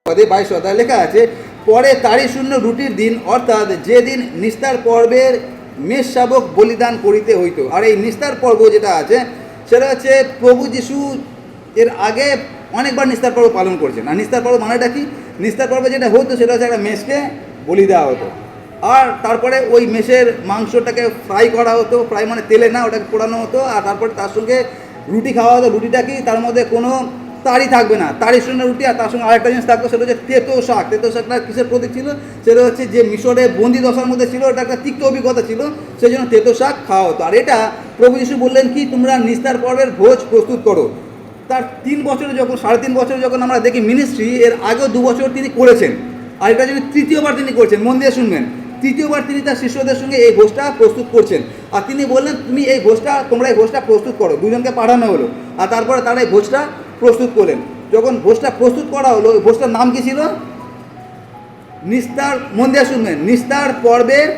22 অধ্যায় লেখা আছে, পরে তারই শূন্য রুটির দিন, অর্থাৎ যেদিন নিস্তার পর্বের মেষ শাবক বলিদান করিতে হইতো। আর এই নিস্তার পর্ব যেটা আছে সেটা হচ্ছে প্রভু যিশু এর আগে অনেকবার নিস্তার পর্ব পালন করছেন। আর নিস্তার পর্ব মানেটা কি? নিস্তার পর্বে যেটা হতো সেটা হচ্ছে একটা মেষকে বলি দেওয়া হতো, আর তারপরে ওই মেষের মাংসটাকে ফ্রাই করা হতো, ফ্রাই মানে তেলে না, ওটাকে পোড়ানো হতো, আর তারপরে তার সঙ্গে রুটি খাওয়া হতো। রুটিটা কি? তার মধ্যে কোনো তাড়ি থাকবে না, তাড়ি শূন্য রুটি, আর তার সঙ্গে আরেকটা জিনিস থাকতো, সেটা হচ্ছে তেতো শাক। তেতো শাকটা কিসের প্রতীক ছিল? সেটা হচ্ছে যে মিশরে বন্দি দশার মধ্যে ছিল, ওটা একটা তিক্ত অভিজ্ঞতা ছিল, সেই জন্য তেতো শাক খাওয়া হতো। আর এটা প্রভু যিশু বললেন কি, তোমরা নিস্তার পর্বের ভোজ প্রস্তুত করো। তার 3 বছরে যখন 3.5 বছরে যখন আমরা দেখি মিনিস্ট্রি, এর আগেও 2 বছর তিনি করেছেন, আর এটা যদি তৃতীয়বার তিনি করছেন। মন দিয়ে শুনবেন, তৃতীয়বার তিনি তার শিষ্যদের সঙ্গে এই ভোজটা প্রস্তুত করছেন। আর তিনি বললেন, তোমরা এই ভোজটা প্রস্তুত করো। দুজনকে পাঠানো হলো, আর তারপরে তারা এই ভোজটা প্রস্তুত করলেন। যখন ভোজটা প্রস্তুত করা হলো, ওই ভোজটার নাম কি ছিল? নিস্তার। মন দিয়ে শুনবেন, নিস্তার পর্বের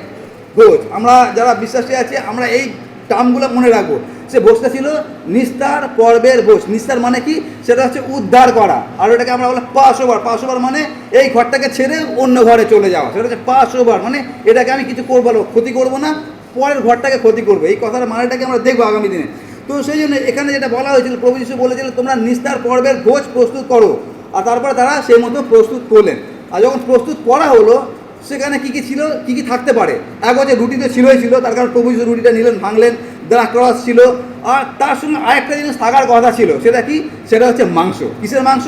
ভোজ। আমরা যারা বিশ্বাসী আছি আমরা এই টার্মগুলো মনে রাখবো। সে ভোজটা ছিল নিস্তার পর্বের ভোজ। নিস্তার মানে কি? সেটা হচ্ছে উদ্ধার করা। আর ওটাকে আমরা বলি পাস ওভার। পাস ওভার মানে এই ঘরটাকে ছেড়ে অন্য ঘরে চলে যাওয়া, সেটা হচ্ছে পাস ওভার। মানে এটাকে আমি কিছু করবো না, ক্ষতি করবো না, পরের ঘরটাকে ক্ষতি করবো। এই কথার মানেটাকে আমরা দেখবো আগামী দিনে। তো সেই জন্য এখানে যেটা বলা হয়েছিল, প্রভু যিশু বলেছিল তোমরা নিস্তার পর্বের ভোজ প্রস্তুত করো। আর তারপরে তারা সেই মতো প্রস্তুত করলেন। আর যখন প্রস্তুত করা হলো, সেখানে কী কী ছিল, কী কী থাকতে পারে? এক হচ্ছে রুটি তো ছিলই ছিল, তার কারণ প্রভু যিশু রুটিটা নিলেন, ভাঙলেন, দ্রাক্ষারস ছিল, আর তার সঙ্গে আরেকটা জিনিস থাকার কথা ছিল। সেটা কি? সেটা হচ্ছে মাংস। কিসের মাংস?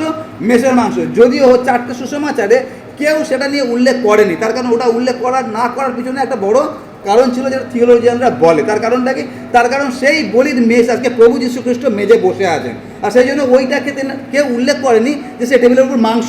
মেষের মাংস। যদিও 4টে সুসমাচারে কেউ সেটা নিয়ে উল্লেখ করেনি, তার কারণ ওটা উল্লেখ না করার পিছনে একটা বড় কারণ ছিল, যেটা থিওলজিয়ানরা বলে। তার কারণটা কি? তার কারণ সেই বলির মেষ আজকে প্রভু যীশু খ্রিস্ট মেজে বসে আছেন, আর সেই জন্য ওইটাকে কেউ উল্লেখ করেনি যে সেই টেবিলের উপর মাংস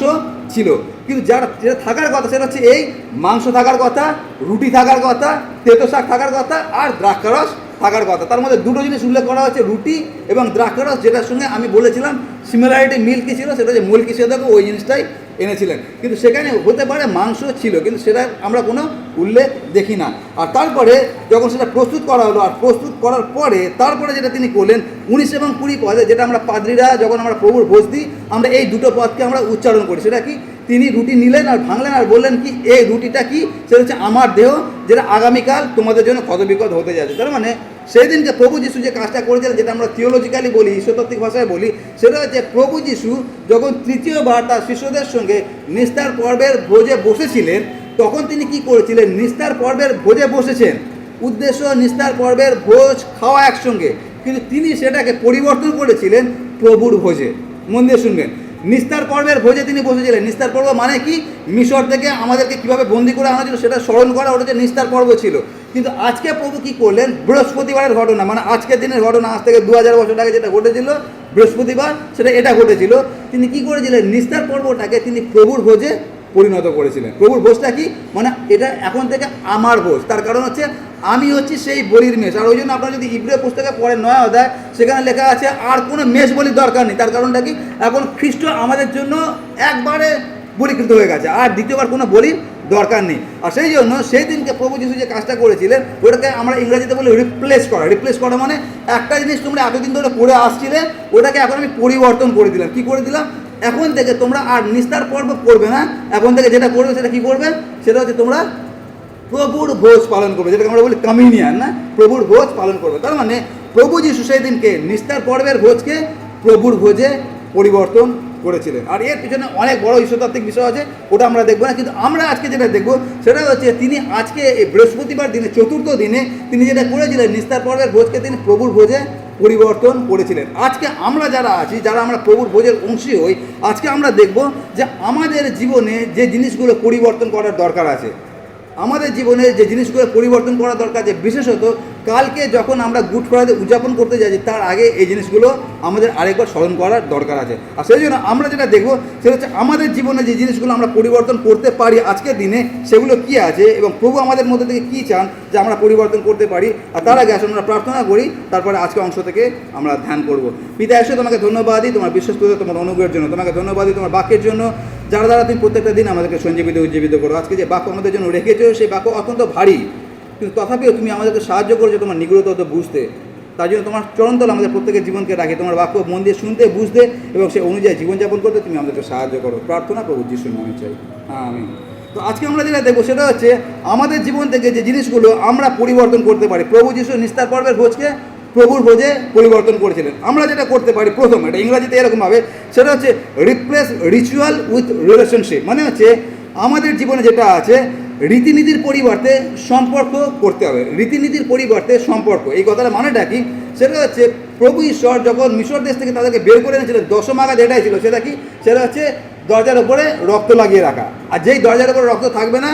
ছিল। কিন্তু যেটা থাকার কথা সেটা হচ্ছে এই মাংস থাকার কথা, রুটি থাকার কথা, তেতো শাক থাকার কথা, আর দ্রাক্ষারস থাকার কথা। তার মধ্যে দুটো জিনিস উল্লেখ করা হচ্ছে, রুটি এবং দ্রাক্ষারস, যেটার সঙ্গে আমি বলেছিলাম সিমিলারিটি মিল্কি ছিল, সেটা হচ্ছে মূলকি সেদকও ওই জিনিসটাই এনেছিলেন। কিন্তু সেখানে হতে পারে মাংস ছিল, কিন্তু সেটা আমরা কোনো উল্লেখ দেখি না। আর তারপরে যখন সেটা প্রস্তুত করা হলো, আর প্রস্তুত করার পরে তারপরে যেটা তিনি করলেন 19 এবং 20 পদে, যেটা আমরা পাদ্রীরা যখন আমরা প্রভুর ভোজ দিই, আমরা এই দুটো পদকে আমরা উচ্চারণ করি। সেটা কি? তিনি রুটি নিলেন আর ভাঙলেন, আর বললেন কি, এই রুটিটা কি? সেটা হচ্ছে আমার দেহ, যেটা আগামীকাল তোমাদের জন্য ক্ষতবিক্ষত হতে যাচ্ছে। তার মানে সেই দিনকে প্রভু যিশু যে কাজটা করেছিলেন, যেটা আমরা থিওলজিক্যালি বলি, ঈশ্বরতাত্ত্বিক ভাষায় বলি, সেটা হচ্ছে প্রভু যিশু যখন তৃতীয়বার তার শিষ্যদের সঙ্গে নিস্তার পর্বের ভোজে বসেছিলেন, তখন তিনি কি করেছিলেন? নিস্তার পর্বের ভোজে বসেছেন, উদ্দেশ্য নিস্তার পর্বের ভোজ খাওয়া একসঙ্গে, কিন্তু তিনি সেটাকে পরিবর্তন করেছিলেন প্রভুর ভোজে। মন দিয়ে শুনবেন, নিস্তার পর্বের ভোজে তিনি বসেছিলেন। নিস্তার পর্ব মানে কি? মিশর থেকে আমাদেরকে কীভাবে বন্দি করে আনা ছিল সেটা স্মরণ করা, ওটা যে নিস্তার পর্ব ছিল। কিন্তু আজকে প্রভু কী করলেন? বৃহস্পতিবারের ঘটনা, মানে আজকের দিনের ঘটনা, আজ থেকে 2000 বছর আগে যেটা ঘটেছিল বৃহস্পতিবার, সেটা এটা ঘটেছিল। তিনি কি করেছিলেন? নিস্তার পর্বটাকে তিনি প্রভুর ভোজে পরিণত করেছিলেন। প্রভুর ভোজটা কি? মানে এটা এখন থেকে আমার ভোজ। তার কারণ হচ্ছে আমি হচ্ছি সেই বলির মেষ। আর ওই জন্য আপনারা যদি ইব্রিয় পুস্তকে পড়েন 9 অধ্যায়, সেখানে লেখা আছে আর কোনো মেষ বলির দরকার নেই। তার কারণটা কি? এখন খ্রিস্ট আমাদের জন্য একবারে বলিকৃত হয়ে গেছে, আর দ্বিতীয়বার কোনো বলির দরকার নেই। আর সেই জন্য সেই দিনকে প্রভু যিশু যে কাজটা করেছিলেন, ওটাকে আমরা ইংরেজিতে বলি রিপ্লেস করা। রিপ্লেস করা মানে একটা জিনিস তোমরা এতদিন ধরে পড়ে আসছিলে, ওটাকে এখন আমি পরিবর্তন করে দিলাম। কি করে দিলাম? এখন থেকে তোমরা আর নিস্তার পর্ব করবে না, এখন থেকে যেটা করবে সেটা কি করবে? সেটা হচ্ছে তোমরা প্রভুর ভোজ পালন করবে, যেটাকে আমরা বলি কমিউনিয়ন, না? প্রভুর ভোজ পালন করবে। তার মানে প্রভু যিশু সেই দিনকে নিস্তার পর্বের ভোজকে প্রভুর ভোজে পরিবর্তন করেছিলেন। আর এর পিছনে অনেক বড় ঈশ্বরতাত্ত্বিক বিষয় আছে, ওটা আমরা দেখবো না। কিন্তু আমরা আজকে যেটা দেখবো সেটা হচ্ছে তিনি আজকে এই বৃহস্পতিবার দিনে, চতুর্থ দিনে তিনি যেটা করেছিলেন, নিস্তার পর্বের ভোজকে তিনি প্রভুর ভোজে পরিবর্তন করেছিলেন। আজকে আমরা যারা আছি, যারা আমরা প্রভুর ভোজের অংশী হই, আজকে আমরা দেখব যে আমাদের জীবনে যে জিনিসগুলো পরিবর্তন করার দরকার আছে, আমাদের জীবনে যে জিনিসগুলো পরিবর্তন করা দরকার আছে, বিশেষত কালকে যখন আমরা গুড ফ্রাইডে উদযাপন করতে যাচ্ছি, তার আগে এই জিনিসগুলো আমাদের আরেকবার স্মরণ করার দরকার আছে। আর সেই জন্য আমরা যেটা দেখব সেটা হচ্ছে আমাদের জীবনে যে জিনিসগুলো আমরা পরিবর্তন করতে পারি আজকের দিনে, সেগুলো কী আছে এবং প্রভু আমাদের মধ্যে থেকে কী চান যে আমরা পরিবর্তন করতে পারি। আর তার আগে আসলে আমরা প্রার্থনা করি, তারপরে আজকে অংশ থেকে আমরা ধ্যান করব। পিতা ঈশ্বর, তোমাকে ধন্যবাদ দিই তোমার বিশ্বস্ততা, তোমার অনুগ্রহের জন্য। তোমাকে ধন্যবাদ দিই তোমার বাক্যের জন্য, যারা দ্বারা তুমি প্রত্যেকটা দিন আমাদেরকে সঞ্জীবিত উজ্জীবিত করো। আজকে যে বাক্য আমাদের জন্য রেখেছো, সেই বাক্য অত্যন্ত ভারী, কিন্তু তথাপিও তুমি আমাদেরকে সাহায্য করেছো তোমার নিগূঢ় তত্ত্ব বুঝতে। তার জন্য তোমার চরণতল আমাদের প্রত্যেকের জীবনকে রাখে, তোমার বাক্য মন দিয়ে শুনতে, বুঝতে এবং সে অনুযায়ী জীবনযাপন করতে তুমি আমাদেরকে সাহায্য করো। প্রার্থনা প্রভু যিশুর নামে চাই, আমিন। তো আজকে আমরা যেটা দেখবো সেটা হচ্ছে আমাদের জীবন থেকে যে জিনিসগুলো আমরা পরিবর্তন করতে পারি। প্রভু যিশু নিস্তার পর্বের ভোজকে প্রভুর ভোজে পরিবর্তন করেছিলেন। আমরা যেটা করতে পারি প্রথম, এটা ইংরাজিতে এরকমভাবে, সেটা হচ্ছে রিপ্লেস রিচুয়াল উইথ রিলেশনশিপ। মানে হচ্ছে আমাদের জীবনে যেটা আছে রীতিনীতির পরিবর্তে সম্পর্ক করতে হবে। রীতিনীতির পরিবর্তে সম্পর্ক, এই কথাটা মানেটা কি? সেটা হচ্ছে প্রভু ঈশ্বর যখন মিশর দেশ থেকে তাদেরকে বের করে এনেছিলেন, দশম আঘাত এটাই ছিল। সেটা কি? সেটা হচ্ছে দরজার ওপরে রক্ত লাগিয়ে রাখা। আর যেই দরজার ওপরে রক্ত থাকবে না,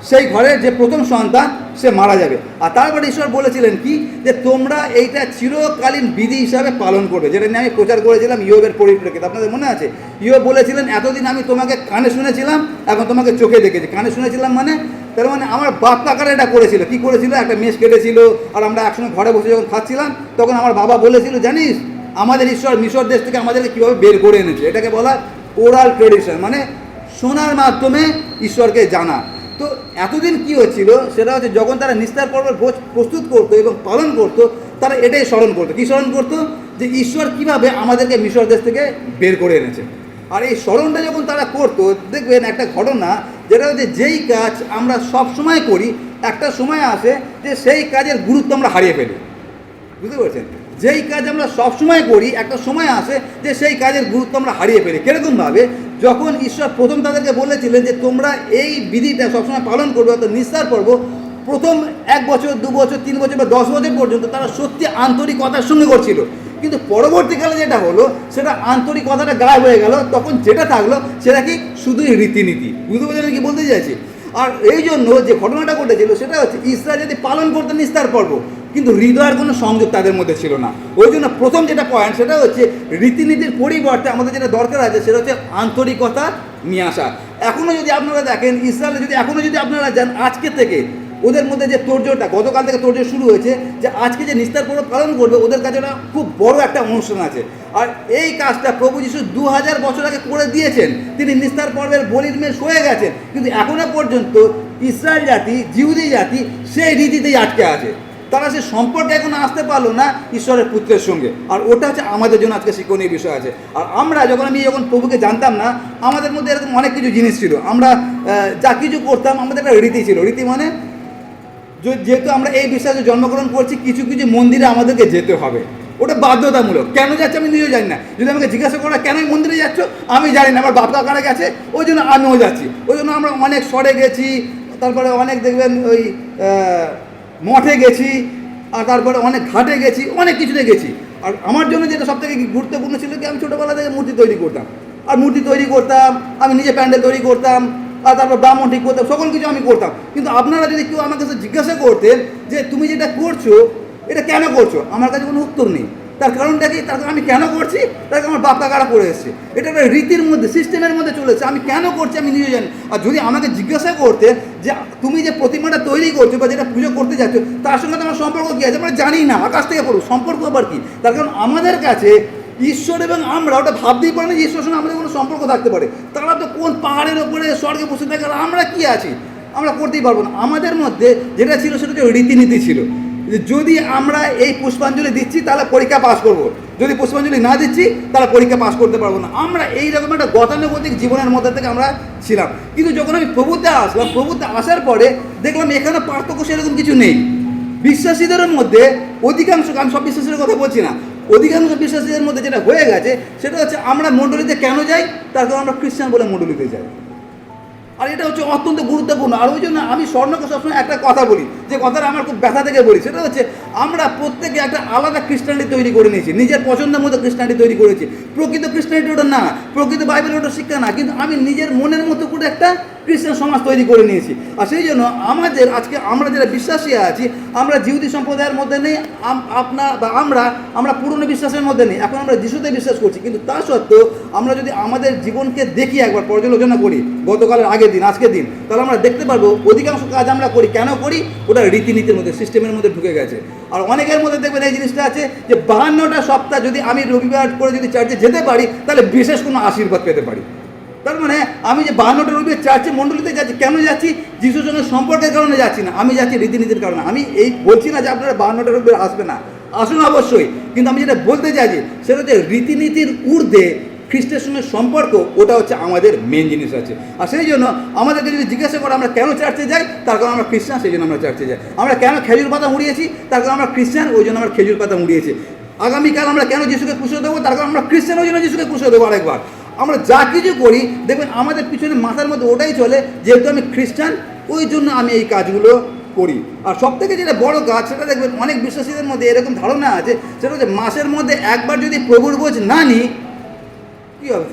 সেই ঘরের যে প্রথম সন্তান সে মারা যাবে। আর তারপরে ঈশ্বর বলেছিলেন কি? যে তোমরা এইটা চিরকালীন বিধি হিসাবে পালন করবে, যেটা নিয়ে আমি প্রচার করেছিলাম ইয়োবের পরিপ্রেক্ষিতে। আপনাদের মনে আছে? ইয়োব বলেছিলেন এতদিন আমি তোমাকে কানে শুনেছিলাম, এখন তোমাকে চোখে দেখেছি। কানে শুনেছিলাম মানে, তার মানে আমার বাপ কাকারা এটা করেছিল। কি করেছিল? একটা মেষ কেটেছিল, আর আমরা একসঙ্গে ঘরে বসে যখন খাচ্ছিলাম তখন আমার বাবা বলেছিল, জানিস আমাদের ঈশ্বর মিশর দেশ থেকে আমাদেরকে কীভাবে বের করে এনেছে। এটাকে বলা ওরাল ট্রেডিশন, মানে শোনার মাধ্যমে ঈশ্বরকে জানা। তো এতদিন কি হচ্ছিল সেটা হচ্ছে যখন তারা নিস্তার পর্বের ভোজ প্রস্তুত করতো এবং পালন করতো, তারা এটাই স্মরণ করতো। কী স্মরণ করতো? যে ঈশ্বর কিভাবে আমাদেরকে মিশর দেশ থেকে বের করে এনেছে। আর এই স্মরণটা যখন তারা করতো, দেখবেন একটা ঘটনা, যেটা হচ্ছে যেই কাজ আমরা সব সময় করি, একটা সময় আসে যে সেই কাজের গুরুত্ব আমরা হারিয়ে ফেলি। বুঝতে পারছেন? যেই কাজ আমরা সবসময় করি, একটা সময় আসে যে সেই কাজের গুরুত্ব আমরা হারিয়ে ফেলি। কীরকমভাবে? যখন ঈশ্বর প্রথম তাদেরকে বলেছিলেন যে তোমরা এই বিধিটা সবসময় পালন করবে, অর্থাৎ নিস্তার পর্ব, প্রথম 1 বছর 2 বছর 3 বছর বা 10 বছর পর্যন্ত তারা সত্যি আন্তরিকতার সঙ্গে করছিল। কিন্তু পরবর্তীকালে যেটা হলো, সেটা আন্তরিকতাটা গায়েব হয়ে গেল। তখন যেটা থাকলো সেটা কি? শুধুই রীতিনীতি। বুঝতে পারছেন কি বলতে চাইছি? আর এই জন্য যে ঘটনাটা ঘটেছিল সেটা হচ্ছে ইসরায়েল যদি পালন করতে নিস্তার পর্ব, কিন্তু হৃদয়ের কোনো সংযোগ তাদের মধ্যে ছিল না। ওই জন্য প্রথম যেটা পয়েন্ট সেটা হচ্ছে রীতিনীতির পরিবর্তে আমাদের যেটা দরকার আছে সেটা হচ্ছে আন্তরিকতা নিয়ে আসা। এখনও যদি আপনারা দেখেন ইসরায়েলে, যদি এখনও যদি আপনারা যান, আজকে থেকে ওদের মধ্যে যে তোড়জোড়টা, গতকাল থেকে তোড়জোড় শুরু হয়েছে যে আজকে যে নিস্তার পর্ব পালন করবে, ওদের কাছে একটা খুব বড় একটা অনুষ্ঠান আছে। আর এই কাজটা প্রভু যিশু 2000 বছর আগে করে দিয়েছেন। তিনি নিস্তার পর্বের বলির মেষ হয়ে গেছেন, কিন্তু এখনও পর্যন্ত ইসরায়েল জাতি, জিহুদি জাতি সেই রীতিতেই আটকে আছে। তারা সে সম্পর্কে এখনো আসতে পারলো না ঈশ্বরের পুত্রের সঙ্গে। আর ওটা হচ্ছে আমাদের জন্য আজকে শিক্ষণীয় বিষয় আছে। আর আমরা যখন প্রভুকে জানতাম না, আমাদের মধ্যে এরকম অনেক কিছু জিনিস ছিল। আমরা যা কিছু করতাম, আমাদের একটা রীতি ছিল। রীতি মানে যেহেতু আমরা এই বিশ্বাসে জন্মগ্রহণ করছি, কিছু কিছু মন্দিরে আমাদেরকে যেতে হবে। ওটা বাধ্যতামূলক। কেন যাচ্ছে আমি নিজেও জানি না। যদি আমাকে জিজ্ঞাসা করা কেন মন্দিরে যাচ্ছ, আমি জানি না। আমার বাপ কাকারা গেছে, ওই জন্য আমিও যাচ্ছি। ওই জন্য আমরা অনেক সরে গেছি, তারপরে অনেক দেখবেন ওই মঠে গেছি, আর তারপরে অনেক ঘাটে গেছি, অনেক কিছুতে গেছি। আর আমার জন্য যেটা সবথেকে গুরুত্বপূর্ণ ছিল কি, আমি ছোটোবেলা থেকে মূর্তি তৈরি করতাম। আর মূর্তি তৈরি করতাম, আমি নিজে প্যান্ডেল তৈরি করতাম, আর তারপর ব্রাহ্মণ ঠিক করতাম, সকল কিছু আমি করতাম। কিন্তু আপনারা যদি কেউ আমার কাছে জিজ্ঞাসা করতেন যে তুমি যেটা করছো এটা কেন করছো, আমার কাছে কোনো উত্তর নেই। তার কারণটা কি? তার কারণ আমি কেন করছি, তার আমার বাপ কাকারা করে এসছে। এটা একটা রীতির মধ্যে, সিস্টেমের মধ্যে চলেছে। আমি কেন করছি আমি নিজে জানি। আর যদি আমাকে জিজ্ঞাসা করতেন যে তুমি যে প্রতিমাটা তৈরি করছো বা যেটা পুজো করতে যাচ্ছ, তার সঙ্গে তোমার সম্পর্ক কী আছে, আমরা জানি না। আকাশ থেকে পড়ুক, সম্পর্ক আবার কি? তার কারণ আমাদের কাছে ঈশ্বর এবং আমরা ওটা ভাবতেই পারি না যে ঈশ্বরের সঙ্গে আমাদের কোনো সম্পর্ক থাকতে পারে। তারা তো কোন পাহাড়ের ওপরে স্বর্গে বসে থাকে, আর আমরা কি আছি, আমরা করতেই পারবো না। আমাদের মধ্যে যেটা ছিল সেটা হচ্ছে রীতিনীতি ছিল। যদি আমরা এই পুষ্পাঞ্জলি দিচ্ছি তাহলে পরীক্ষা পাস করব, যদি পুষ্পাঞ্জলি না দিচ্ছি তাহলে পরীক্ষা পাস করতে পারবো না। আমরা এইরকম একটা গতানুগতিক জীবনের মধ্যে থেকে আমরা ছিলাম। কিন্তু যখন আমি প্রভুতে আসলাম, প্রভুতে আসার পরে দেখলাম এখানে পার্থক্য সেরকম কিছু নেই। বিশ্বাসীদের মধ্যে অধিকাংশ, আমি সব বিশ্বাসীদের কথা বলছি না, অধিকাংশ বিশ্বাসীদের মধ্যে যেটা হয়ে গেছে সেটা হচ্ছে আমরা মণ্ডলীতে কেন যাই, তার কারণ আমরা খ্রিস্টান বলে মণ্ডলীতে যাই। আর এটা হচ্ছে অত্যন্ত গুরুত্বপূর্ণ। আর ওই জন্য আমি স্বর্ণকে সবসময় একটা কথা বলি, যে কথাটা আমার খুব ব্যথা থেকে বলি, সেটা হচ্ছে আমরা প্রত্যেকে একটা আলাদা খ্রিস্টানিটি তৈরি করে নিয়েছি, নিজের পছন্দের মতো খ্রিস্টানিটি তৈরি করেছি। প্রকৃত খ্রিস্টানিটি ওটা না, প্রকৃত বাইবেল ওটা শিক্ষা না, কিন্তু আমি নিজের মনের মতো করে একটা খ্রিস্টান সমাজ তৈরি করে নিয়েছি। আর সেই জন্য আমাদের আজকে আমরা যারা বিশ্বাসী আছি, আমরা জিহুদি সম্প্রদায়ের মধ্যে নেই, আপনার বা আমরা পুরনো বিশ্বাসের মধ্যে নেই। এখন আমরা যিশুতে বিশ্বাস করছি, কিন্তু তা সত্ত্বেও আমরা যদি আমাদের জীবনকে দেখি, একবার পর্যালোচনা করি গতকালের আগের দিন আজকের দিন, তাহলে আমরা দেখতে পারবো অধিকাংশ কাজ আমরা করি কেন করি, ওটা রীতিনীতির মধ্যে, সিস্টেমের মধ্যে ঢুকে গেছে। আর অনেকের মধ্যে দেখবেন এই জিনিসটা আছে যে 52টা সপ্তাহ যদি আমি রবিবার করে যদি চার্চে যেতে পারি, তাহলে বিশেষ কোনো আশীর্বাদ পেতে পারি। তার মানে আমি যে 52টা রবিবার চার্চে মণ্ডলীতে যাচ্ছি, কেন যাচ্ছি? যিশুর সঙ্গে সম্পর্কের কারণে যাচ্ছি না, আমি যাচ্ছি রীতিনীতির কারণে। আমি এই বলছি না যে আপনারা 52টা রবিবার আসবে না, আসুন অবশ্যই, কিন্তু আমি যেটা বলতে চাইছি সেটা হচ্ছে রীতিনীতির ঊর্ধ্বে খ্রিস্টের সঙ্গে সম্পর্ক, ওটা হচ্ছে আমাদের মেন জিনিস আছে। আর সেই জন্য আমাদেরকে যদি জিজ্ঞাসা করে আমরা কেন চার্চে যাই, তার কারণ আমরা খ্রিস্টান, সেই জন্য আমরা চার্চে যাই। আমরা কেন খেজুর পাতা মুড়িয়েছি, তার কারণ আমরা খ্রিস্টান, ওই জন্য আমরা খেজুর পাতা মুড়িয়েছি। আগামীকাল আমরা কেন যিশুকে ক্রুশে দেবো, তার কারণ আমরা খ্রিস্টান, ওই জন্য যিশুকে ক্রুশে দেবো আরেকবার। আমরা যা কিছু করি দেখবেন আমাদের পিছনে মাথার মধ্যে ওটাই চলে, যেহেতু আমি খ্রিস্টান ওই জন্য আমি এই কাজগুলো করি। আর সব থেকে যেটা বড় কাজ, সেটা দেখবেন অনেক বিশ্বাসীদের মধ্যে এরকম ধারণা আছে, সেটা হচ্ছে মাসের মধ্যে একবার যদি প্রভুর বোঝ না নিই কী হবে।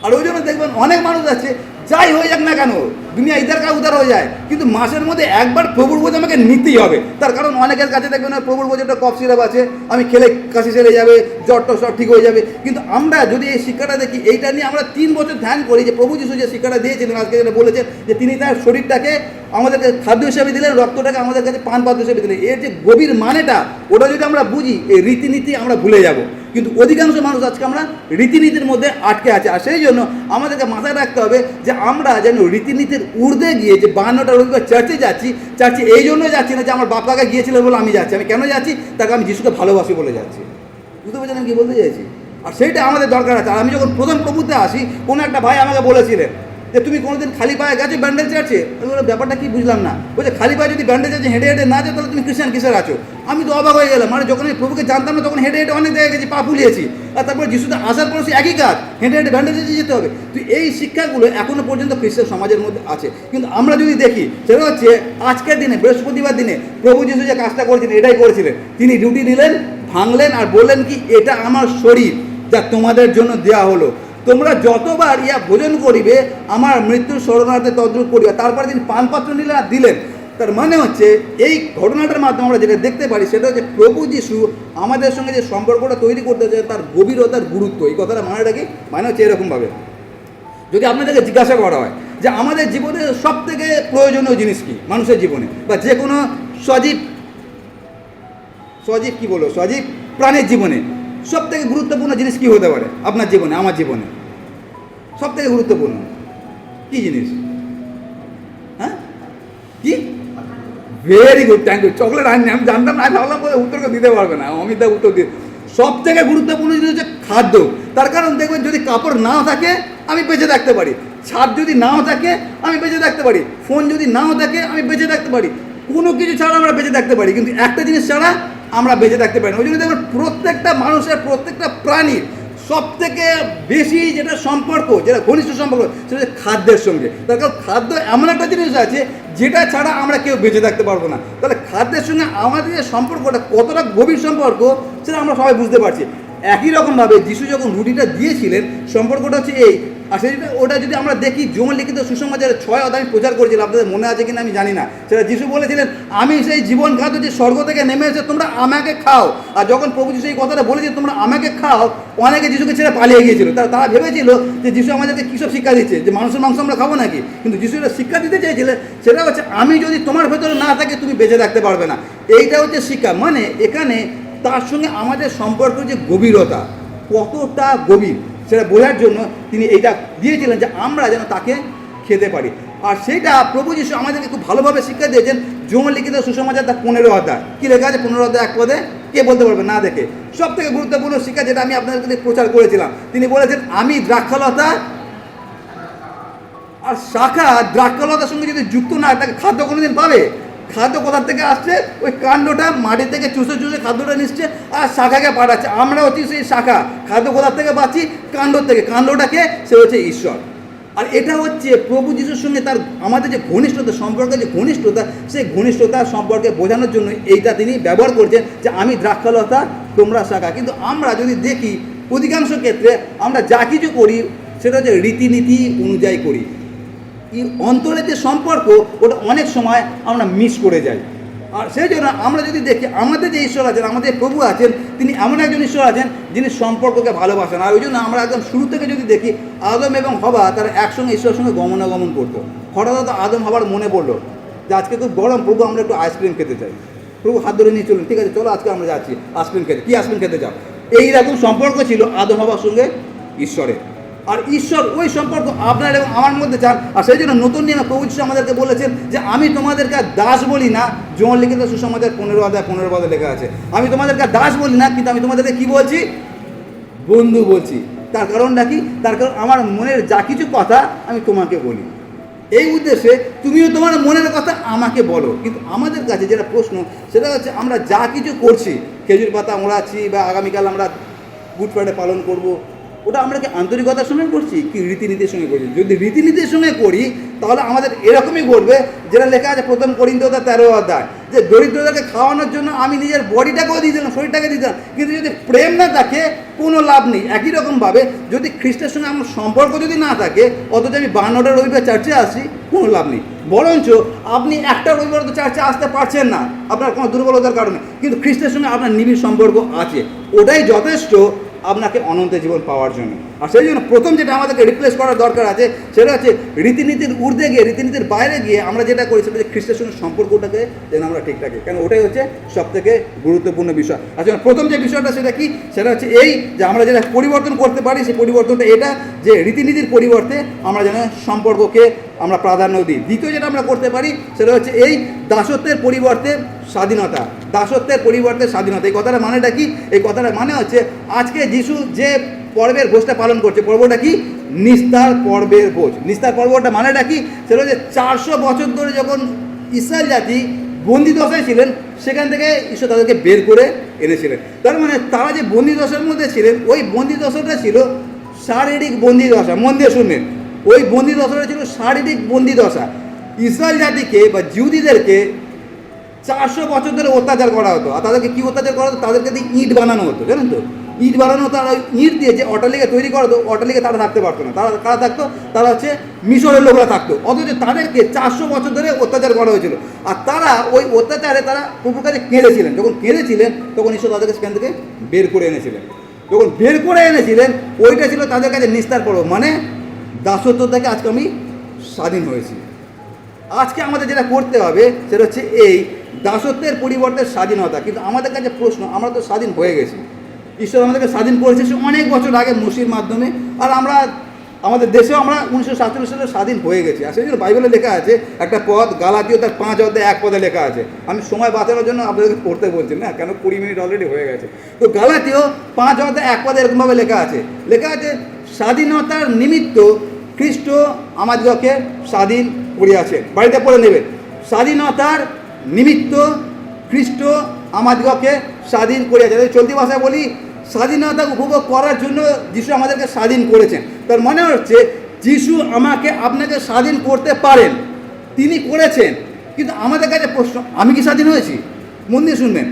আর ওই জন্য দেখবেন অনেক মানুষ আছে, যাই হয়ে যাক না কেন, দুনিয়া ইধার কা উধার হয়ে যায়, কিন্তু মাসের মধ্যে একবার প্রভুর বোঝ আমাকে নিতেই হবে। তার কারণ অনেকের কাছে দেখবেন প্রভুর বোঝ একটা কফ সিরাপ আছে, আমি খেলে কাশি সেরে যাবে, জ্বরটা সব ঠিক হয়ে যাবে। কিন্তু আমরা যদি এই শিক্ষাটা দেখি, এইটা নিয়ে আমরা 3 বছর ধ্যান করি যে প্রভু যিশু যে শিক্ষাটা দিয়েছিলেন, আজকে যেটা বলেছেন যে তিনি তার শরীরটাকে আমাদেরকে খাদ্য হিসেবে দিলেন, রক্তটাকে আমাদের কাছে পান পাত্র হিসেবে দিলেন, এর যে গভীর মানেটা ওটা যদি আমরা বুঝি, এই রীতিনীতি আমরা ভুলে যাব। কিন্তু অধিকাংশ মানুষ আজকে আমরা রীতিনীতির মধ্যে আটকে আছে। আর সেই জন্য আমাদেরকে মাথায় রাখতে হবে যে আমরা যেন রীতিনীতির ঊর্ধ্বে গিয়ে, যে 52টা রবিবার চার্চে যাচ্ছি, চার্চে এই জন্য যাচ্ছি না যে আমার বাপ কাকা গিয়েছিলেন বলে আমি যাচ্ছি। আমি কেন যাচ্ছি, তাকে আমি যিশুকে ভালোবাসি বলে যাচ্ছি। বুঝতে পারছেন আমি কী বলতে চাইছি? আর সেইটা আমাদের দরকার আছে। আর আমি যখন প্রথম প্রভুতে আসি, কোনো একটা ভাই আমাকে বলেছিলেন যে তুমি কোনোদিন খালি পায়ে গেছো ব্যান্ডেজ চার্চে? আমি বললাম ব্যাপারটা কি বুঝলাম না। বলছে খালি পায়ে যদি ব্যান্ডেজ আছে, হেঁটে হেঁটে না যাও, তাহলে তুমি খ্রিস্টান কিসের আছো? আমি তো অবাক হয়ে গেলাম। মানে যখন আমি প্রভুকে জানতাম না, তখন হেঁটে হেঁটে অনেক জায়গায় গেছি, পা ফুলিয়েছি। আর তারপর যিশুতে আসার পর সে একই কাজ, হেঁটে হেঁটে ব্যান্ডেজে যেতে হবে। তো এই শিক্ষাগুলো এখনও পর্যন্ত খ্রিস্টান সমাজের মধ্যে আছে। কিন্তু আমরা যদি দেখি, সেটা হচ্ছে আজকের দিনে, বৃহস্পতিবার দিনে প্রভু যিশু যে কাজটা করেছিলেন এটাই করেছিলেন। তিনি রুটি নিলেন, ভাঙলেন, আর বললেন কি, এটা আমার শরীর যা তোমাদের জন্য দেওয়া হলো, তোমরা যতবার ইয়া ভোজন করিবে আমার মৃত্যুর স্মরণার্থে তদ্রূপ করিবে। তারপরে তিনি পান পাত্র নিলেন আর দিলেন। তার মানে হচ্ছে এই ঘটনাটার মাধ্যমে আমরা যেটা দেখতে পারি, সেটা হচ্ছে প্রভু যিশু আমাদের সঙ্গে যে সম্পর্কটা তৈরি করতে চায়, তার গভীরতার গুরুত্ব। এই কথাটা মানেটা কি, মানে হচ্ছে এরকমভাবে, যদি আপনাদেরকে জিজ্ঞাসা করা হয় যে আমাদের জীবনে সব থেকে প্রয়োজনীয় জিনিস কি মানুষের জীবনে, বা যে কোনো সজীব কি বলো, সজীব প্রাণীর জীবনে সব থেকে গুরুত্বপূর্ণ জিনিস কি হতে পারে আপনার জীবনে, আমার জীবনে সব থেকে গুরুত্বপূর্ণ কি জিনিস? হ্যাঁ, কি? Very good, thank you. Chocolate আননি, আমি জানতাম না, আমি ভাবলাম উত্তরকে দিতে পারবে না। অমিতা উত্তর দিয়ে, সব থেকে গুরুত্বপূর্ণ জিনিস হচ্ছে খাদ্য। তার কারণ দেখবেন যদি কাপড় নাও থাকে আমি বেঁচে থাকতে পারি, ছাদ যদি নাও থাকে আমি বেঁচে থাকতে পারি, ফোন যদি নাও থাকে আমি বেঁচে থাকতে পারি, কোনো কিছু ছাড়া আমরা বেঁচে থাকতে পারি, কিন্তু একটা জিনিস ছাড়া আমরা বেঁচে থাকতে পারি না। ওই জন্য দেখবেন প্রত্যেকটা মানুষের, প্রত্যেকটা প্রাণীর সব থেকে বেশি যেটা সম্পর্ক, যেটা ঘনিষ্ঠ সম্পর্ক, সেটা হচ্ছে খাদ্যের সঙ্গে। তার কারণ খাদ্য এমন একটা জিনিস আছে যেটা ছাড়া আমরা কেউ বেঁচে থাকতে পারবো না। তাহলে খাদ্যের সঙ্গে আমাদের যে সম্পর্কটা কতটা গভীর সম্পর্ক, সেটা আমরা সবাই বুঝতে পারছি। একই রকমভাবে যিশু যখন রুটিটা দিয়েছিলেন, সম্পর্কটা হচ্ছে এই। আর সেটা ওটা যদি আমরা দেখি, যৌন লিখিত সুসমাচার 6 অধ্যায় আমি প্রচার করেছিলাম, আপনাদের মনে আছে কিনা আমি জানি না। সেটা যিশু বলেছিলেন, আমি সেই জীবন খাদ্য যে স্বর্গ থেকে নেমে এসে তোমরা আমাকে খাও। আর যখন প্রভু যিশু এই কথাটা বলেছে তোমরা আমাকে খাও, অনেকে যিশুকে ছেড়ে পালিয়ে গিয়েছিল। তারা ভেবেছিল যে যিশু আমাদেরকে কী সব শিক্ষা দিচ্ছে, যে মানুষের মাংস আমরা খাবো নাকি। কিন্তু যিশু এটা শিক্ষা দিতে চাইছিলেন, সেটা হচ্ছে আমি যদি তোমার ভেতরে না থাকি তুমি বেঁচে থাকতে পারবে না। এইটা হচ্ছে শিক্ষা। মানে এখানে তার সঙ্গে আমাদের সম্পর্ক যে গভীরতা, কতটা গভীর, সেটা বোঝার জন্য তিনি এইটা দিয়েছিলেন যে আমরা যেন তাকে খেতে পারি। আর সেইটা প্রভু যিশু আমাদেরকে খুব ভালোভাবে শিক্ষা দিয়েছেন। যৌন লিখিত সুসমাচার তার 15 অধ্যায়, কী লেখা আছে 15 অধ্যায় 1 পদে, কে বলতে পারবে না দেখে? সব থেকে গুরুত্বপূর্ণ শিক্ষা যেটা আমি আপনাদের কাছে প্রচার করেছিলাম, তিনি বলেছেন আমি দ্রাক্ষালতা, আর শাখা দ্রাক্ষালতার সঙ্গে যদি যুক্ত না হয় তাকে খাদ্য কোনোদিন পাবে? খাদ্য কোথার থেকে আসছে? ওই কাণ্ডটা মাটি থেকে চুষে চুষে খাদ্যটা নিচ্ছে আর শাখাকে পাঠাচ্ছে। আমরা হচ্ছি সেই শাখা। খাদ্য কোথার থেকে পাচ্ছি? কাণ্ড থেকে। কাণ্ডটাকে সে হচ্ছে ঈশ্বর। আর এটা হচ্ছে প্রভু যিশুর সঙ্গে তার আমাদের যে ঘনিষ্ঠতা, সম্পর্কে যে ঘনিষ্ঠতা, সেই ঘনিষ্ঠতা সম্পর্কে বোঝানোর জন্য এইটা তিনি ব্যবহার করছেন যে আমি দ্রাক্ষালতা তোমরা শাখা। কিন্তু আমরা যদি দেখি অধিকাংশ ক্ষেত্রে আমরা যা কিছু করি সেটা হচ্ছে রীতিনীতি অনুযায়ী করি। অন্তরের যে সম্পর্ক ওটা অনেক সময় আমরা মিস করে যাই। আর সেই জন্য আমরা যদি দেখি আমাদের যে ঈশ্বর আছেন, আমাদের প্রভু আছেন, তিনি এমন একজন ঈশ্বর আছেন যিনি সম্পর্ককে ভালোবাসেন। আর ওই জন্য আমরা একদম শুরু থেকে যদি দেখি, আদম এবং হবা তারা একসঙ্গে ঈশ্বরের সঙ্গে গমনাগমন করতো। হঠাৎ আদম হবার মনে পড়লো যে আজকে খুব গরম, প্রভু আমরা একটু আইসক্রিম খেতে চাই। প্রভু হাত ধরে নিয়ে চলুন, ঠিক আছে চলো আজকে আমরা যাচ্ছি আইসক্রিম খেতে। কী আইসক্রিম খেতে চাও? এইরকম সম্পর্ক ছিল আদম হবার সঙ্গে ঈশ্বরের। আর ঈশ্বর ওই সম্পর্ক আপনার এবং আমার মধ্যে চান। আর সেই জন্য নতুন নিয়মে প্রভু যিশু আমাদেরকে বলেছেন যে আমি তোমাদেরকে আর দাস বলি না, যোহন লিখিত সুসমাচার 15 লেখা আছে, আমি তোমাদেরকে আর দাস বলি না, কিন্তু আমি তোমাদেরকে কি বলছি, বন্ধু বলছি। তার কারণটা কি? তার কারণ আমার মনের যা কিছু কথা আমি তোমাকে বলি, এই উদ্দেশ্যে তুমিও তোমার মনের কথা আমাকে বলো। কিন্তু আমাদের কাছে যেটা প্রশ্ন সেটা হচ্ছে আমরা যা কিছু করছি, খেজুর পাতা মোড়াচ্ছি বা আগামীকাল আমরা গুড ফ্রাইডে পালন করব, ওটা আমরা কি আন্তরিকতার সঙ্গে করছি কি রীতিনীতির সঙ্গে করছি? যদি রীতিনীতির সঙ্গে করি তাহলে আমাদের এরকমই করবে যেটা লেখা আছে 1 Corinthians 13 অধ্যায়, যে দরিদ্রতাকে খাওয়ানোর জন্য আমি নিজের বডিটাকেও দিয়ে দিলাম, শরীরটাকে দিয়ে দিলাম, কিন্তু যদি প্রেম না থাকে কোনো লাভ নেই। একই রকমভাবে যদি খ্রিস্টের সঙ্গে আমার সম্পর্ক যদি না থাকে, অথচ আমি 52টা রবিবার চার্চে আসি, কোনো লাভ নেই। বরঞ্চ আপনি একটা রবিবার তো চার্চে আসতে পারছেন না আপনার কোনো দুর্বলতার কারণে, কিন্তু খ্রিস্টের সঙ্গে আপনার নিবিড় সম্পর্ক আছে, ওটাই যথেষ্ট আপনাকে অনন্ত জীবন পাওয়ার জন্য। আর সেই জন্য প্রথম যেটা আমাদেরকে রিপ্লেস করার দরকার আছে সেটা হচ্ছে রীতিনীতির ঊর্ধ্বে গিয়ে, রীতিনীতির বাইরে গিয়ে আমরা যেটা করি সেটা হচ্ছে খ্রিস্টের সঙ্গে সম্পর্কটাকে যেন আমরা ঠিক রাখি, কেন ওটাই হচ্ছে সবথেকে গুরুত্বপূর্ণ বিষয়। আচ্ছা, প্রথম যে বিষয়টা সেটা কি, সেটা হচ্ছে এই যে আমরা যেটা পরিবর্তন করতে পারি, সেই পরিবর্তনটা এটা যে রীতিনীতির পরিবর্তে আমরা যেন সম্পর্ককে আমরা প্রাধান্য দিই। দ্বিতীয় যেটা আমরা করতে পারি সেটা হচ্ছে এই দাসত্বের পরিবর্তে স্বাধীনতা, দাসত্বের পরিবর্তে স্বাধীনতা। এই কথাটা মানেটা কি? এই কথাটা মানে হচ্ছে আজকে যিশু যে পর্বের ভোজটা পালন করছে, পর্বটা কি? নিস্তার পর্বের ভোজ। নিস্তার পর্বটা মানেটা কি? সেটা হচ্ছে 400 বছর ধরে যখন ইসরায়েল জাতি বন্দি দশায় ছিলেন, সেখান থেকে ঈশ্বর তাদেরকে বের করে এনেছিলেন। তার মানে তারা যে বন্দি দশার মধ্যে ছিলেন, ওই বন্দি দশাটা ছিল শারীরিক বন্দি দশা। মন দিয়ে শুনবেন, ওই বন্দি দশাটা ছিল শারীরিক বন্দি দশা। ইসরায়েল জাতিকে বা জিহুদীদেরকে 400 বছর ধরে অত্যাচার করা হতো। আর তাদেরকে কী অত্যাচার করা হতো? তাদেরকে দিয়ে ইট বানানো হতো, জানেন তো? ইট বানানো হতো, আর ইট দিয়ে যে অট্টালিকা তৈরি করা হতো, অট্টালিকা তারা থাকতে পারতো না। তারা কারা থাকতো? তারা হচ্ছে মিশরের লোকরা থাকতো। অথচ তাদেরকে 400 বছর ধরে অত্যাচার করা হয়েছিল। আর তারা ওই অত্যাচারে তারা প্রভুর কাছে কেঁদেছিলেন। যখন কেঁদেছিলেন তখন ঈশ্বর তাদেরকে সেখান থেকে বের করে এনেছিলেন। যখন বের করে এনেছিলেন, ওইটা ছিল তাদের কাছে নিস্তার পর্ব, মানে দাসত্ব থেকে আজকে আমি স্বাধীন হয়েছি। আজকে আমাদের যেটা করতে হবে সেটা হচ্ছে এই দাসত্বের পরিবর্তে স্বাধীনতা। কিন্তু আমাদের কাছে প্রশ্ন, আমরা তো স্বাধীন হয়ে গেছি, ঈশ্বর আমাদেরকে স্বাধীন করেছে সে অনেক বছর আগে মসির মাধ্যমে, আর আমরা আমাদের দেশেও আমরা 1947 সালে স্বাধীন হয়ে গেছি। আর সেই জন্য বাইবেলে লেখা আছে একটা পদ, গালাতীয় তার 5 অধ্যায় 1 পদে লেখা আছে। আমি সময় বাঁচানোর জন্য আপনাদেরকে পড়তে বলছি না, কেন 20 মিনিট অলরেডি হয়ে গেছে। তো গালাতীয় 5 অধ্যায় 1 পদে এরকমভাবে লেখা আছে, স্বাধীনতার নিমিত্ত খ্রিস্ট আমাদিগকে স্বাধীন করিয়াছেন। বাড়িতে পড়ে নেবেন, স্বাধীনতার নিমিত্ত খ্রিস্ট আমাদিগকে স্বাধীন করিয়াছেন। চলতি ভাষায় বলি, স্বাধীনতা উপভোগ করার জন্য যিশু আমাদেরকে স্বাধীন করেছেন। তার মনে হচ্ছে যিশু আমাকে আপনাকে স্বাধীন করতে পারেন, তিনি করেছেন। কিন্তু আমাদের কাছে প্রশ্ন, আমি কি স্বাধীন হয়েছি? মন দিয়ে শুনবেন,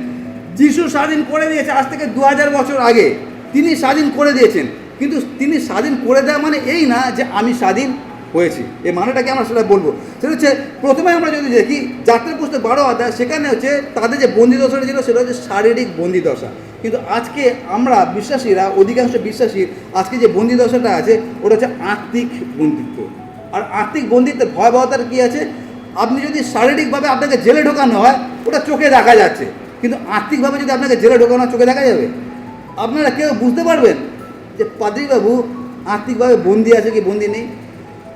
যিশু স্বাধীন করে দিয়েছে আজ থেকে 2000 বছর আগে, তিনি স্বাধীন করে দিয়েছেন। কিন্তু তিনি স্বাধীন করে দেওয়া মানে এই না যে আমি স্বাধীন হয়েছি। এই মানেটাকে আমরা সেটা বলবো। সেটা হচ্ছে প্রথমে আমরা যদি দেখি যাত্রার পুস্তক 12 অধ্যায়, সেখানে হচ্ছে তাদের যে বন্দিদশাটা ছিল সেটা হচ্ছে শারীরিক বন্দিদশা। কিন্তু আজকে আমরা বিশ্বাসীরা, অধিকাংশ বিশ্বাসীর আজকে যে বন্দিদশাটা আছে ওটা হচ্ছে আত্মিক বন্দিত্ব। আর আত্মিক বন্দিত্বের ভয়াবহতার কী আছে? আপনি যদি শারীরিকভাবে আপনাকে জেলে ঢোকানো হয় ওটা চোখে দেখা যাচ্ছে, কিন্তু আত্মিকভাবে যদি আপনাকে জেলে ঢোকানো হয় চোখে দেখা যাবে? আপনারা কেউ বুঝতে পারবেন যে পাদ্রীবাবু আত্মিকভাবে বন্দি আছে কি বন্দি নেই?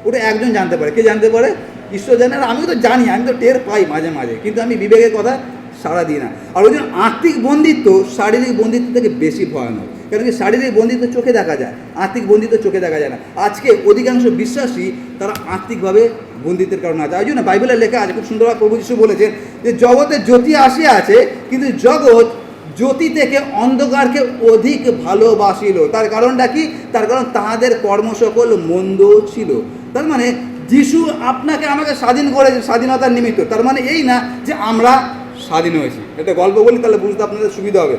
ওটা একজন জানতে পারে। কে জানতে পারে? ঈশ্বর জানে। আর আমি তো জানি, আমি তো টের পাই মাঝে মাঝে, কিন্তু আমি বিবেকের কথা সাড়া দিই না। আর ওই জন্য আত্মিক বন্দিত্ব শারীরিক বন্দিত্ব থেকে বেশি ভয়ানক, কারণ কি শারীরিক বন্দিত্ব চোখে দেখা যায়, আত্মিক বন্দিত্ব চোখে দেখা যায় না। আজকে অধিকাংশ বিশ্বাসী তারা আত্মিকভাবে বন্দিত্বের কারণে আছে। ওই জন্য বাইবেলের লেখা আছে, খুব সুন্দরভাবে প্রভু যিশু বলেছেন যে জগতে জ্যোতি আসিয়া আছে, কিন্তু জগৎ জ্যোতি থেকে অন্ধকারকে অধিক ভালোবাসিল। তার কারণটা কি? তার কারণ তাহাদের কর্ম সকল মন্দ ছিল। তার মানে যিশু আপনাকে আমাকে স্বাধীন করেছে স্বাধীনতার নিমিত্ত। তার মানে এই না যে আমরা স্বাধীন হয়েছি। এটা গল্প বলি, তাহলে বুঝতে আপনাদের সুবিধা হবে।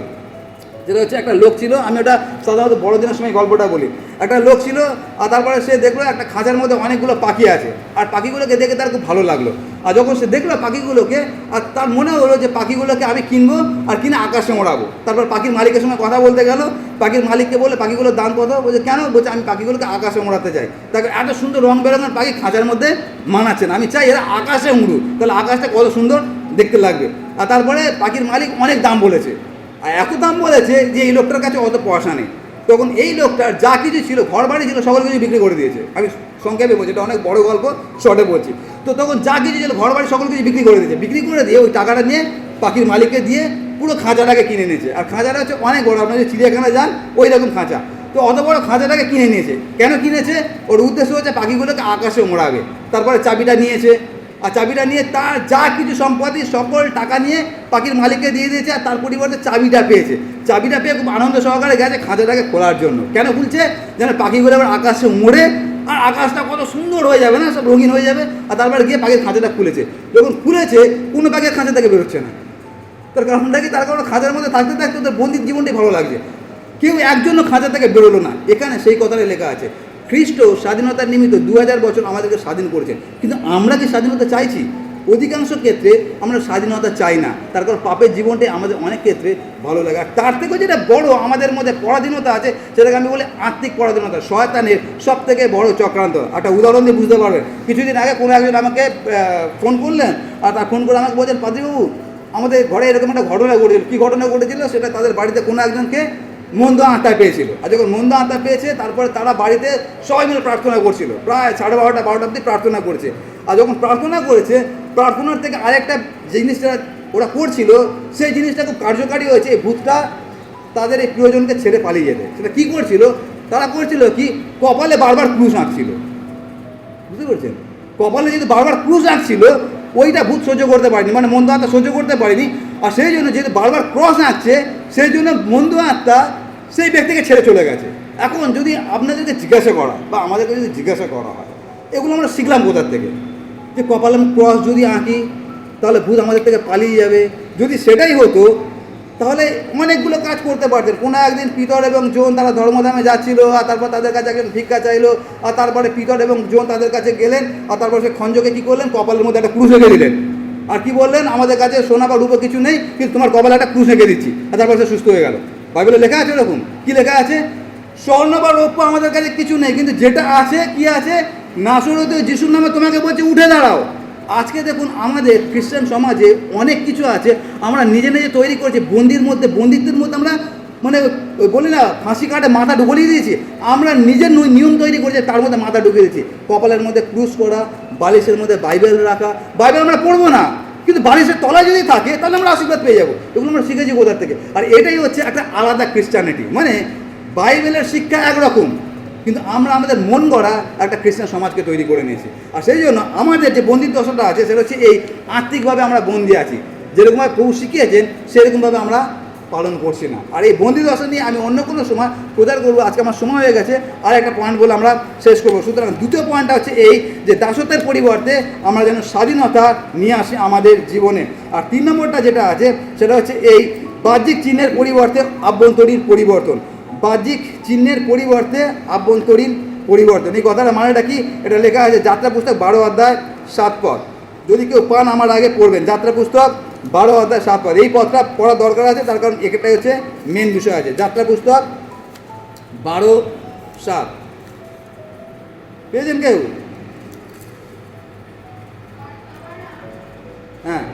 যেটা হচ্ছে একটা লোক ছিল, আমি ওটা সাধারণত বড়দিনের সময় গল্পটা বলি। একটা লোক ছিল, আর তারপরে সে দেখলো একটা খাঁচার মধ্যে অনেকগুলো পাখি আছে, আর পাখিগুলোকে দেখে তার খুব ভালো লাগলো। আর যখন সে দেখলো পাখিগুলোকে, আর তার মনে হলো যে পাখিগুলোকে আমি কিনবো আর কিনে আকাশে ওড়াবো। তারপর পাখির মালিকের সঙ্গে কথা বলতে গেল, পাখির মালিককে বলে পাখিগুলোর দাম কত? বলছে কেন? বলছে আমি পাখিগুলোকে আকাশে ওড়াতে চাই। তাকে এত সুন্দর রং বেরঙের পাখি খাঁচার মধ্যে মানাচ্ছে না, আমি চাই এরা আকাশে উড়ুক, তাহলে আকাশটা কত সুন্দর দেখতে লাগবে। আর তারপরে পাখির মালিক অনেক দাম বলেছে, আর এত দাম বলেছে যে এই লোকটার কাছে অত পয়সা নেই। তখন এই লোকটার যা কিছু ছিল, ঘর বাড়ি ছিল, সকল কিছু বিক্রি করে দিয়েছে। আমি সংক্ষেপে বলছি, এটা অনেক বড় গল্প, শর্টে বলছি। তো তখন যা কিছু ছিল, ঘর বাড়ি সকল কিছু বিক্রি করে দিয়েছে। বিক্রি করে দিয়ে ওই টাকাটা নিয়ে পাখির মালিককে দিয়ে পুরো খাঁচাটাকে কিনে নিয়েছে। আর খাঁচাটা হচ্ছে অনেক বড়, আপনার যে চিড়িয়াখানা যান ওই রকম খাঁচা। তো অত বড় খাঁচাটাকে কিনে নিয়েছে। কেন কিনেছে? ওর উদ্দেশ্য হচ্ছে পাখিগুলোকে আকাশে ওড়াবে। তারপরে চাবিটা নিয়েছে, আর চাবিটা নিয়ে তার যা কিছু সম্পত্তি সকল টাকা নিয়ে পাখির মালিককে দিয়ে দিয়েছে। আর তার পরিবর্তে চাবিটা পেয়েছে। চাবিটা পেয়ে খুব আনন্দ সহকারে গেছে খাঁচাটাকে খোলার জন্য। কেন খুলছে? যেন পাখিগুলো আবার আকাশে উড়ে, আর আকাশটা কত সুন্দর হয়ে যাবে না, সব রঙিন হয়ে যাবে। আর তারপরে গিয়ে পাখির খাঁচাটা খুলেছে। যখন খুলেছে, কোনো পাখির খাঁচা থেকে বেরোচ্ছে না। তার কারণটা কি? তার কারণ খাঁচার মধ্যে থাকতে থাকতে ওদের বন্দির জীবনটাই ভালো লাগছে। কেউ একজনও খাঁচা থেকে বেরোলো না। এখানে সেই কথাটাই লেখা আছে, খ্রিস্ট স্বাধীনতার নিমিত্ত 2000 বছর আমাদেরকে স্বাধীন করেছেন। কিন্তু আমরা কি স্বাধীনতা চাইছি? অধিকাংশ ক্ষেত্রে আমরা স্বাধীনতা চাই না। তার কারণ পাপের জীবনটাই আমাদের অনেক ক্ষেত্রে ভালো লাগে। আর তার থেকেও যেটা বড় আমাদের মধ্যে পরাধীনতা আছে, সেটাকে আমি বলি আত্মিক পরাধীনতা, শয়তানের সব থেকে বড় চক্রান্ত। একটা উদাহরণ দিয়ে বুঝতে পারবেন। কিছুদিন আগে কোনো একজন আমাকে ফোন করলেন, আর তার ফোন করে আমাকে বলছেন, পাদ্রীবাবু আমাদের ঘরে এরকম একটা ঘটনা ঘটেছিল। কী ঘটনা ঘটেছিল? সেটা তাদের বাড়িতে কোনো একজনকে মন্দ আত্মা পেয়েছিল। আর যখন মন্দ আত্মা পেয়েছে, তারপরে তারা বাড়িতে সবাই মিলে প্রার্থনা করছিল, প্রায় 12:30 অবধি প্রার্থনা করেছে। আর যখন প্রার্থনা করেছে, প্রার্থনার থেকে আরেকটা জিনিসটা ওরা করছিল, সেই জিনিসটা খুব কার্যকারী হয়েছে। এই ভূতটা তাদের এই প্রিয়জনকে ছেড়ে পালিয়ে যেতে। সেটা কী করছিল? তারা করছিল কি, কপালে বারবার ক্রুশ আঁকছিল। বুঝতে পারছেন? কপালে যদি বারবার ক্রুশ আঁকছিল, ওইটা ভূত সহ্য করতে পারেনি, মানে মন্দ আত্মা সহ্য করতে পারেনি। আর সেই জন্য যেহেতু বারবার ক্রস আঁকছে, সেই জন্য মন্দ আত্মা সেই ব্যক্তিকে ছেড়ে চলে গেছে। এখন যদি আপনাদেরকে জিজ্ঞাসা করা, বা আমাদেরকে যদি জিজ্ঞাসা করা হয়, এগুলো আমরা শিখলাম কোথার থেকে? যে কপালে ক্রস যদি আঁকি, তাহলে ভূত আমাদের থেকে পালিয়ে যাবে। যদি সেটাই হতো, তাহলে অনেকগুলো কাজ করতে পারতেন। কোনো একদিন পিতর এবং জোন তারা ধর্মধামে যাচ্ছিল, আর তারপর তাদের কাছে একজন ভিক্ষা চাইলো। আর তারপরে পিতর এবং জোন তাদের কাছে গেলেন, আর তারপর সে খঞ্জকে কী করলেন? কপালের মধ্যে একটা ক্রুশ রেখে দিলেন। আর কি বললেন? আমাদের কাছে সোনা বা রূপো কিছু নেই, কিন্তু তোমার কপালে একটা ক্রুশ রেখে দিচ্ছি। আর তারপর সে সুস্থ হয়ে গেল। বাইবেলে লেখা আছে এরকম? কী লেখা আছে? স্বর্ণ বা রৌপ্য আমাদের কাছে কিছু নেই, কিন্তু যেটা আছে, কি আছে? নাসরতে যিশুর নামে তোমাকে বলছে উঠে দাঁড়াও। আজকে দেখুন আমাদের খ্রিস্টান সমাজে অনেক কিছু আছে আমরা নিজে নিজে তৈরি করেছি। বন্দিত্বের মধ্যে আমরা মানে বলি না, ফাঁসি কাটে মাথা ঢুকিয়ে দিয়েছি। আমরা নিজের নিয়ম তৈরি করেছি, তার মধ্যে মাথা ঢুকিয়ে দিয়েছি। কপালের মধ্যে ক্রুশ করা, বালিশের মধ্যে বাইবেল রাখা। বাইবেল আমরা পড়বো না, কিন্তু বালিশের তলায় যদি থাকে, তাহলে আমরা আশীর্বাদ পেয়ে যাবো। এগুলো আমরা শিখেছি কোথার থেকে? আর এটাই হচ্ছে একটা আলাদা খ্রিস্টানিটি। মানে বাইবেলের শিক্ষা একরকম, কিন্তু আমরা আমাদের মন গড়া একটা খ্রিস্টান সমাজকে তৈরি করে নিয়েছি। আর সেই জন্য আমাদের যে বন্দির দশাটা আছে, সেটা হচ্ছে এই আত্মিকভাবে আমরা বন্দি আছি। যেরকমভাবে প্রভু শিখিয়েছেন, সেরকমভাবে আমরা পালন করছি না। আর এই বন্দি দশা নিয়ে আমি অন্য কোনো সময় প্রচার করবো। আজকে আমার সময় হয়ে গেছে, আর একটা পয়েন্ট বলে আমরা শেষ করবো। সুতরাং দ্বিতীয় পয়েন্টটা হচ্ছে এই, যে দাসত্বের পরিবর্তে আমরা যেন স্বাধীনতা নিয়ে আসি আমাদের জীবনে। আর 3 নম্বরটা যেটা আছে, সেটা হচ্ছে এই বাহ্যিক চিহ্নের পরিবর্তে আভ্যন্তরীণ পরিবর্তন। বাহ্যিক চিহ্নের পরিবর্তে আভ্যন্তরীণ পরিবর্তন। এই কথাটা মানেটা কি? এটা লেখা আছে যাত্রা পুস্তক 12 অধ্যায় 7 পদ। যদি কেউ পান আমার আগে পড়বেন। যাত্রা পুস্তক 12 অধ্যায় 7 পদ। এই পদটা পড়া দরকার আছে, তার কারণ এটাই হচ্ছে মেন বিষয় আছে। যাত্রা পুস্তক 12:7 পেয়েছেন কেউ? হ্যাঁ,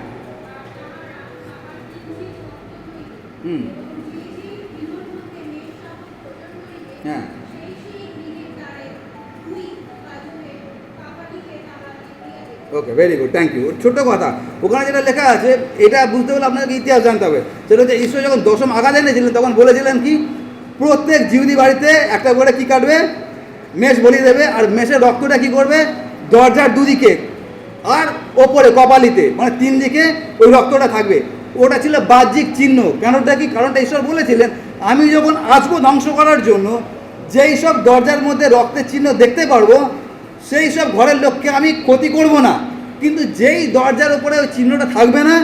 হ্যাঁ, ওকে, ভেরি গুড, থ্যাংক ইউ। ছোট্ট কথা, ওখানে যেটা লেখা আছে, এটা বুঝতে হলে আপনাকে ইতিহাস জানতে হবে। সেটা হচ্ছে ঈশ্বর যখন দশম আঘাত এনেছিলেন, তখন বলেছিলেন কি? প্রত্যেক জিহুদি বাড়িতে একটা করে কি কাটবে? মেষ বলি দেবে। আর মেষের রক্তটা কি করবে? দরজার দুদিকে আর ওপরে কপালিতে, মানে 3 দিকে ওই রক্তটা থাকবে। ওটা ছিল বাহ্যিক চিহ্ন। কেনটা কি? কারণটা ঈশ্বর বলেছিলেন, আমি যখন আসবো ধ্বংস করার জন্য, যেই সব দরজার মধ্যে রক্তের চিহ্ন দেখতে পারবো, সেই সব ঘরের লোককে আমি ক্ষতি করব না। কিন্তু যেই দরজার উপরে ওই চিহ্নটা থাকবে না,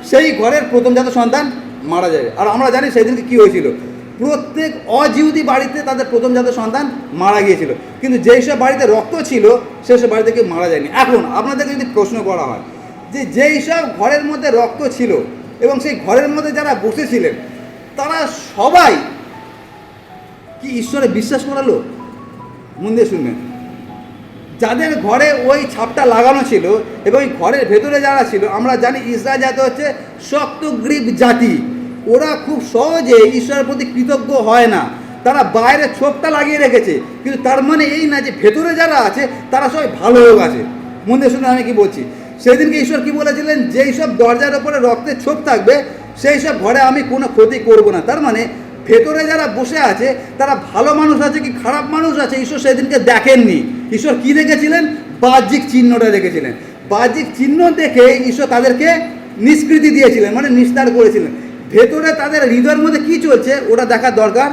সেই ঘরের প্রথমজাত সন্তান মারা যাবে। আর আমরা জানি সেদিনকে কী হয়েছিল। প্রত্যেক অজিহুদি বাড়িতে তাদের প্রথমজাত সন্তান মারা গিয়েছিল। কিন্তু যেই সব বাড়িতে রক্ত ছিল, সেই সব বাড়িতে কেউ মারা যায়নি। এখন আপনাদেরকে যদি প্রশ্ন করা হয় যে যেই সব ঘরের মধ্যে রক্ত ছিল এবং সেই ঘরের মধ্যে যারা বসেছিলেন, তারা সবাই কি ঈশ্বরে বিশ্বাস করালো? মন দিয়ে শুনবেন। যাদের ঘরে ওই ছাপটা লাগানো ছিল এবং ওই ঘরের ভেতরে যারা ছিল, আমরা জানি ইসরায়েল জাতি হচ্ছে শক্তগ্রীব জাতি। ওরা খুব সহজে ঈশ্বরের প্রতি কৃতজ্ঞ হয় না। তারা বাইরে ছোপটা লাগিয়ে রেখেছে, কিন্তু তার মানে এই না যে ভেতরে যারা আছে তারা সবাই ভালো লোক আছে। মন দিয়ে শুনে আমি কি বলছি, সেদিনকে ঈশ্বর কি বলেছিলেন, যেই সব দরজার ওপরে রক্তের ছোপ থাকবে সেই সব ঘরে আমি কোনো ক্ষতি করব না। তার মানে ভেতরে যারা বসে আছে তারা ভালো মানুষ আছে কি খারাপ মানুষ আছে ঈশ্বর সেদিনকে দেখেননি। ঈশ্বর কি দেখেছিলেন? বাহ্যিক চিহ্নটা দেখেছিলেন। বাহ্যিক চিহ্ন দেখে ঈশ্বর তাদেরকে নিষ্কৃতি দিয়েছিলেন, মানে নিস্তার করেছিলেন। ভেতরে তাদের হৃদয়ের মধ্যে কি চলছে ওটা দেখার দরকার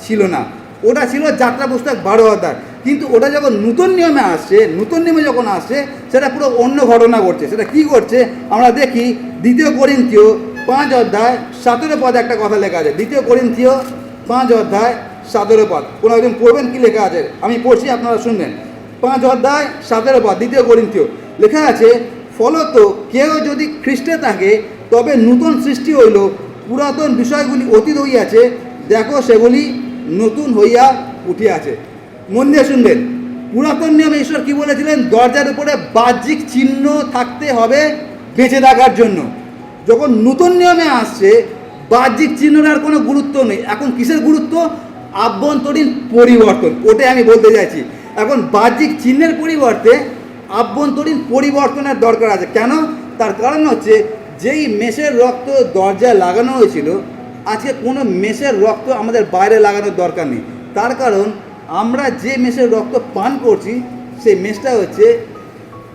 ছিল না। ওটা ছিল যাত্রা পুস্তক 12 অধ্যায়। কিন্তু ওটা যখন নূতন নিয়মে আসছে, নূতন নিয়মে যখন আসছে সেটা পুরো অন্য ঘটনা ঘটছে। সেটা কি করছে আমরা দেখি 2 করিন্থীয় 5 অধ্যায় 17 পদে একটা কথা লেখা আছে। 2 করিন্থীয় 5 অধ্যায় 17 পদ। কোনো একজন পড়বেন কি লেখা আছে? আমি পড়ছি, আপনারা শুনবেন। 5 অধ্যায় 17 পদ 2 করিন্থীয় লেখা আছে, ফলত কেউ যদি খ্রিস্টে থাকে তবে নূতন সৃষ্টি হইল, পুরাতন বিষয়গুলি অতীত হইয়াছে, দেখো সেগুলি নতুন হইয়া উঠিয়াছে। মন দিয়ে শুনবেন, পুরাতন নিয়মে ঈশ্বর কি বলেছিলেন? দরজার উপরে বাহ্যিক চিহ্ন থাকতে হবে বেঁচে থাকার জন্য। যখন নতুন নিয়মে আসছে বাহ্যিক চিহ্নের আর কোনো গুরুত্ব নেই। এখন কিসের গুরুত্ব? আভ্যন্তরীণ পরিবর্তন। ওটাই আমি বলতে চাইছি। এখন বাহ্যিক চিহ্নের পরিবর্তে আভ্যন্তরীণ পরিবর্তনের দরকার আছে। কেন? তার কারণ হচ্ছে যেই মেষের রক্ত দরজায় লাগানো হয়েছিল, আজকে কোনো মেষের রক্ত আমাদের বাইরে লাগানোর দরকার নেই। তার কারণ আমরা যে মেষের রক্ত পান করছি সেই মেষটা হচ্ছে,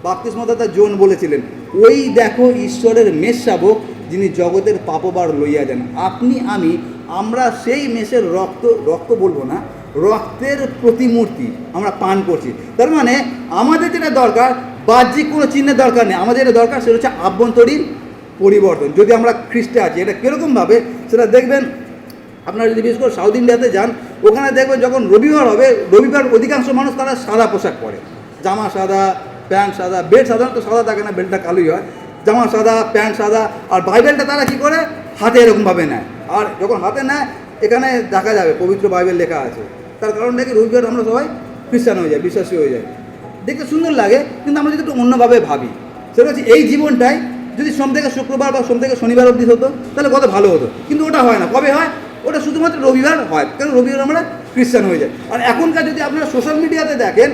বাপ্তিস্মদাতা জন বলেছিলেন, ওই দেখো ঈশ্বরের মেষ শাবক যিনি জগতের পাপভার লইয়া যান। আপনি আমরা সেই মেষের রক্ত বলবো না, রক্তের প্রতিমূর্তি আমরা পান করছি। তার মানে আমাদের যেটা দরকার বাহ্যিক কোনো চিহ্নের দরকার নেই। আমাদের যেটা দরকার সেটা হচ্ছে আভ্যন্তরীণ পরিবর্তন। যদি আমরা খ্রিস্টে আছি, এটা কীরকমভাবে সেটা দেখবেন। আপনারা যদি বিশেষ করে সাউথ ইন্ডিয়াতে যান, ওখানে দেখবেন যখন রবিবার হবে, রবিবার অধিকাংশ মানুষ তারা সাদা পোশাক পরে, জামা সাদা, প্যান্ট সাদা, বেল্ট সাধারণত সাদা থাকে না, বেল্টটা কালোই হয়, জামা সাদা, প্যান্ট সাদা। আর বাইবেলটা তারা কী করে? হাতে এরকমভাবে নেয়। আর যখন হাতে নেয় এখানে দেখা যাবে পবিত্র বাইবেল লেখা আছে। তার কারণ নাকি রবিবার আমরা সবাই খ্রিস্টান হয়ে যাই, বিশ্বাসী হয়ে যায়। দেখতে সুন্দর লাগে, কিন্তু আমরা যদি একটু অন্যভাবে ভাবি, সেটা হচ্ছে এই জীবনটাই যদি সোম থেকে শুক্রবার বা সোম থেকে শনিবার অবধি হতো তাহলে কত ভালো হতো। কিন্তু ওটা হয় না। কবে হয়? ওটা শুধুমাত্র রবিবার হয়, কারণ রবিবার আমরা খ্রিস্টান হয়ে যায়। আর এখনকার যদি আপনারা সোশ্যাল মিডিয়াতে দেখেন,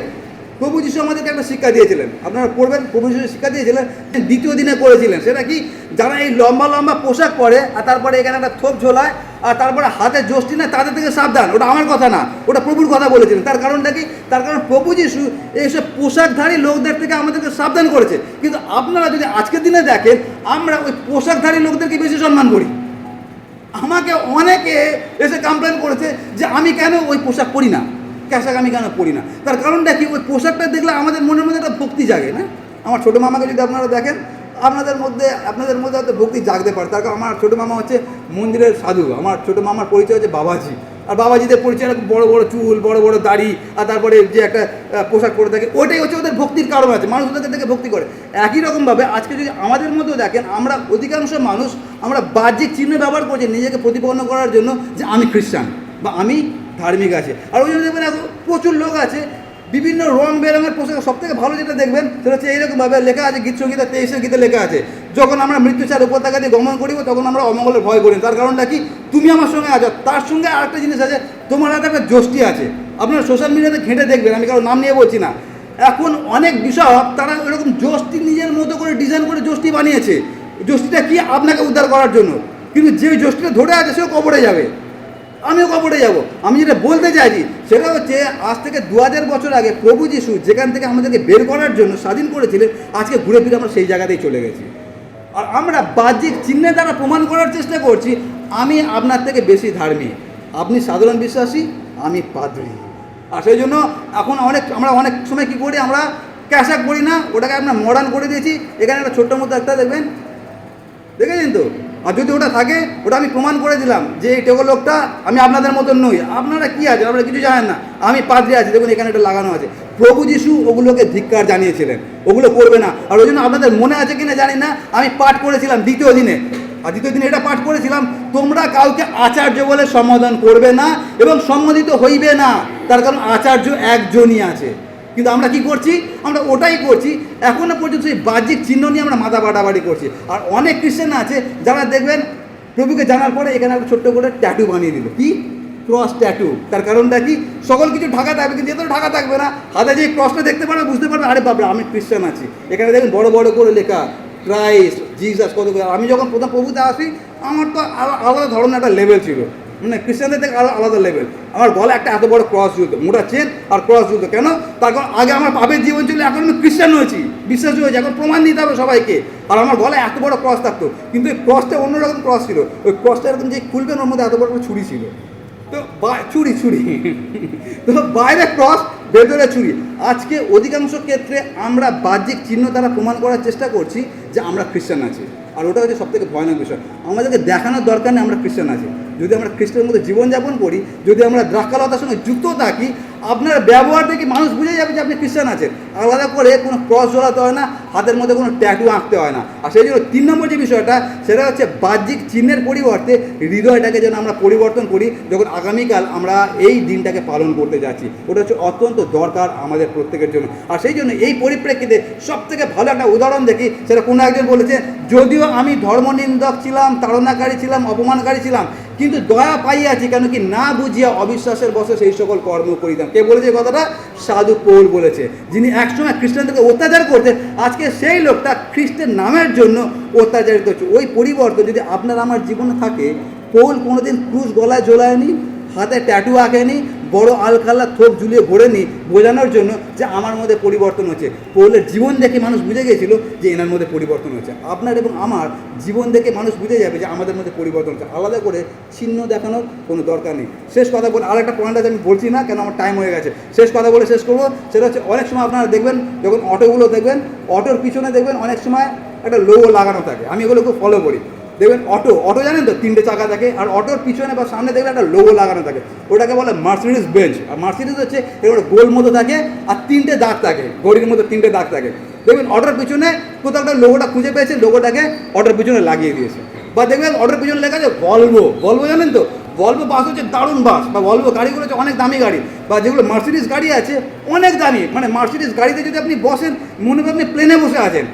প্রভু যিশু আমাদেরকে একটা শিক্ষা দিয়েছিলেন, আপনারা পড়বেন, প্রভু যিশু শিক্ষা দিয়েছিলেন, দ্বিতীয় দিনে করেছিলেন। সেটা কি? যারা এই লম্বা লম্বা পোশাক পরে আর তারপরে এখানে একটা থোপ ঝোলায় আর তারপরে হাতে যষ্টি না, তাদের থেকে সাবধান। ওটা আমার কথা না, ওটা প্রভুর কথা বলেছিলেন। তার কারণটা কি? তার কারণ প্রভু যিশু এইসব পোশাকধারী লোকদের থেকে আমাদেরকে সাবধান করেছে। কিন্তু আপনারা যদি আজকের দিনে দেখেন, আমরা ওই পোশাকধারী লোকদেরকে বেশি সম্মান করি। আমাকে অনেকে এসে কমপ্লেন করেছে যে আমি কেন ওই পোশাক পরি না, পোশাক আমি কেন পরি না। তার কারণটা কি? ওই পোশাকটা দেখলে আমাদের মনের মধ্যে একটা ভক্তি জাগে না? আমার ছোটো মামাকে যদি আপনারা দেখেন, আপনাদের মধ্যে হয়তো ভক্তি জাগতে পারে। তার কারণ আমার ছোটো মামা হচ্ছে মন্দিরের সাধু। আমার ছোটো মামার পরিচয় হচ্ছে বাবাজি। আর বাবাজিদের পরিচয় বড় বড় চুল, বড় বড় দাড়ি, আর তারপরে যে একটা পোশাক পরে থাকে, ওটাই হচ্ছে ওদের ভক্তির কারণ আছে। মানুষ ওদেরকে দেখে ভক্তি করে। একই রকমভাবে আজকে যদি আমাদের মধ্যেও দেখেন, আমরা অধিকাংশ মানুষ আমরা বাহ্যিক চিহ্ন ব্যবহার করছি নিজেকে প্রতিপন্ন করার জন্য, যে আমি খ্রিস্টান বা আমি ধার্মিক আছে। আর ওই জন্য দেখবেন এখন প্রচুর লোক আছে বিভিন্ন রং বেরঙের পোশাক। সব থেকে ভালো যেটা দেখবেন সেটা হচ্ছে এইরকমভাবে লেখা আছে, গীত সংগীতা 23-এর গীতে লেখা আছে, যখন আমরা মৃত্যু ছাড় উপত্যকা দিয়ে গমন করিব তখন আমরা অমঙ্গলের ভয় করি। তার কারণটা কি? তুমি আমার সঙ্গে আছো। তার সঙ্গে আরেকটা জিনিস আছে, তোমার হাতে একটা যষ্টি আছে। আপনারা সোশ্যাল মিডিয়াতে ঘেঁটে দেখবেন, আমি কারো নাম নিয়ে বলছি না। এখন অনেক বিষয় তারা এরকম যষ্টি নিজের মতো করে ডিজাইন করে যষ্টি বানিয়েছে। যষ্টিটা কি? আপনাকে উদ্ধার করার জন্য। কিন্তু যে যষ্টিটা ধরে আছে সেও কবরে যাবে, আমিও কবরে যাব। আমি যেটা বলতে চাইছি সেটা হচ্ছে, আজ থেকে 2000 বছর আগে প্রভু যিশু যেখান থেকে আমাদেরকে বের করার জন্য স্বাধীন করেছিলেন, আজকে ঘুরে ফিরে আমরা সেই জায়গাতেই চলে গেছি। আর আমরা বাহ্যিক চিহ্নের দ্বারা প্রমাণ করার চেষ্টা করছি আমি আপনার থেকে বেশি ধার্মিক, আপনি সাধারণ বিশ্বাসী, আমি পাদ্রী। আর সেই জন্য এখন আমরা অনেক সময় কী করি, আমরা ক্যাশাক করি না, ওটাকে আমরা মডার্ন করে দিয়েছি। এখানে একটা ছোট্ট মতো একটা দেখবেন, দেখেছেন তো? আর যদি ওটা থাকে, ওটা আমি প্রমাণ করে দিলাম যে এই টেবল লোকটা আমি আপনাদের মতন নই। আপনারা কি আছে? আপনারা কিছু জানেন না, আমি পাদ্রী আছি। দেখুন এখানে এটা লাগানো আছে। প্রভু যিশু ওগুলোকে ধিক্কার জানিয়েছিলেন, ওগুলো করবে না। আর ওই জন্য আপনাদের মনে আছে কিনা জানি না, আমি পাঠ করেছিলাম দ্বিতীয় দিনে। আর দ্বিতীয় দিনে এটা পাঠ করেছিলাম, তোমরা কাউকে আচার্য বলে সম্বোধন করবে না এবং সম্বোধিত হইবে না, তার কারণ আচার্য একজনই আছে। কিন্তু আমরা কি করছি? আমরা ওটাই করছি। এখনও পর্যন্ত সেই বাহ্যিক চিহ্ন নিয়ে আমরা মাথা বাড়াবাড়ি করছি। আর অনেক খ্রিস্টান আছে যারা দেখবেন প্রভুকে জানার পরে এখানে একটা ছোট্ট করে ট্যাটু বানিয়ে দিল। কি ক্রস ট্যাটু। তার কারণটা কি? সকল কিছু ঢাকা থাকবে, কিন্তু যেহেতু ঢাকা থাকবে না, হাতে যে ক্রসটা দেখতে পারবে বুঝতে পারবে আরে বাবা আমি খ্রিস্টান আছি। এখানে দেখুন বড় বড় করে লেখা ক্রাইস্ট, জিসাস, কত করে। আমি যখন প্রথম প্রভুতে আসি আমার তো আলাদা ধরনের একটা লেভেল ছিল, মানে খ্রিস্টানদের থেকে আলাদা লেভেল। আমার গলা একটা এত বড় ক্রস ঝুলতো, মোটা চেন আর ক্রস ঝুলতো। কেন? তার কারণ আগে আমার পাপের জীবন ছিল, এখন আমি খ্রিস্টান হয়েছি, বিশ্বাসী হয়েছি, এখন প্রমাণ দিতে হবে সবাইকে। আর আমার গলায় এত বড় ক্রস থাকতো, কিন্তু এই ক্রসটা অন্যরকম ক্রস ছিল। ওই ক্রসটা এরকম যে খুলবেন ওর মধ্যে এত বড় একটা ছুরি ছিল, তো ছুরি তো বাইরে ক্রস, ভেতরে ছুরি। আজকে অধিকাংশ ক্ষেত্রে আমরা বাহ্যিক চিহ্ন দ্বারা প্রমাণ করার চেষ্টা করছি যে আমরা খ্রিস্টান আছি, আর ওটা হচ্ছে সবথেকে ভয়ানক বিষয়। আমাদেরকে দেখানোর দরকার নেই আমরা খ্রিস্টান আছি। যদি আমরা খ্রিস্টানের মধ্যে জীবনযাপন করি, যদি আমরা দ্রাক্ষালতার সঙ্গে যুক্ত থাকি, আপনার ব্যবহার দেখে মানুষ বুঝে যাবে যে আপনি খ্রিস্টান আছেন। আলাদা করে কোনো ক্রস ঝোলাতে হয় না, হাতের মধ্যে কোনো ট্যাটু আঁকতে হয় না। আর সেই জন্য 3 নম্বর যে বিষয়টা, সেটা হচ্ছে বাহ্যিক চিহ্নের পরিবর্তে হৃদয়টাকে যেন আমরা পরিবর্তন করি যখন আগামীকাল আমরা এই দিনটাকে পালন করতে যাচ্ছি। ওটা হচ্ছে অত্যন্ত দরকার আমাদের প্রত্যেকের জন্য। আর সেই জন্য এই পরিপ্রেক্ষিতে সবথেকে ভালো একটা উদাহরণ দেখি, সেটা কোনো একজন বলেছে, যদিও আমি ধর্মনিন্দক ছিলাম, তাড়নাকারী ছিলাম, অপমানকারী ছিলাম, কিন্তু দয়া পাইয়াছি, কেন কি না বুঝিয়া অবিশ্বাসের বশে সেই সকল কর্ম করিতাম। কে বলেছে কথাটা? সাধু পৌল বলেছে, যিনি একসময় খ্রিস্টানদেরকে অত্যাচার করতেন, আজকে সেই লোকটা খ্রিস্টের নামের জন্য অত্যাচারিত হচ্ছে। ওই পরিবর্তন যদি আপনার আমার জীবনে থাকে, পৌল কোনোদিন ক্রুশ গলায় ঝোলায়নি, হাতে ট্যাটু আঁকেনি, বড় আলখাল্লা থোপ ঝুলিয়ে ঘোরেনি, বোঝানোর জন্য যে আমার মধ্যে পরিবর্তন হচ্ছে। পৌলের জীবন দেখে মানুষ বুঝে গিয়েছিল যে এনার মধ্যে পরিবর্তন হচ্ছে। আপনার এবং আমার জীবন দেখে মানুষ বুঝে যাবে যে আমাদের মধ্যে পরিবর্তন হচ্ছে। আলাদা করে চিহ্ন দেখানোর কোনো দরকার নেই। শেষ কথা বলে আরেকটা পয়েন্ট আছে, আমি বলছি না কেন আমার টাইম হয়ে গেছে। শেষ কথা বলে শেষ করবো, সেটা হচ্ছে অনেক সময় আপনারা দেখবেন যখন অটোগুলো দেখবেন, অটোর পিছনে দেখবেন অনেক সময় একটা লোগো লাগানো থাকে। আমি এগুলো খুব ফলো করি। দেখবেন অটো জানেন তো 3টে চাকা থাকে, আর অটোর পিছনে বা সামনে দেখবেন একটা লোগো লাগানো থাকে, ওটাকে বলে মার্সিডিজ বেঞ্চ। আর মার্সিডিজ হচ্ছে এবার গোল মতো থাকে আর 3টে দাগ থাকে, ঘড়ির মতো 3টে দাগ থাকে। দেখবেন অটোর পিছনে কোথাও একটা লোগোটা খুঁজে পেয়েছে, লোগোটাকে অটোর পিছনে লাগিয়ে দিয়েছে। বা দেখবেন অটোর পিছনে লেখা আছে ভলভো জানেন তো, ভলভো বাস হচ্ছে দারুণ বাস, বা ভলভো গাড়িগুলো হচ্ছে অনেক দামি গাড়ি, বা যেগুলো মার্সিডিজ গাড়ি আছে অনেক দামি। মানে মার্সিডিজ গাড়িতে যদি আপনি বসেন মনে করেন আপনি প্লেনে বসে আছেন,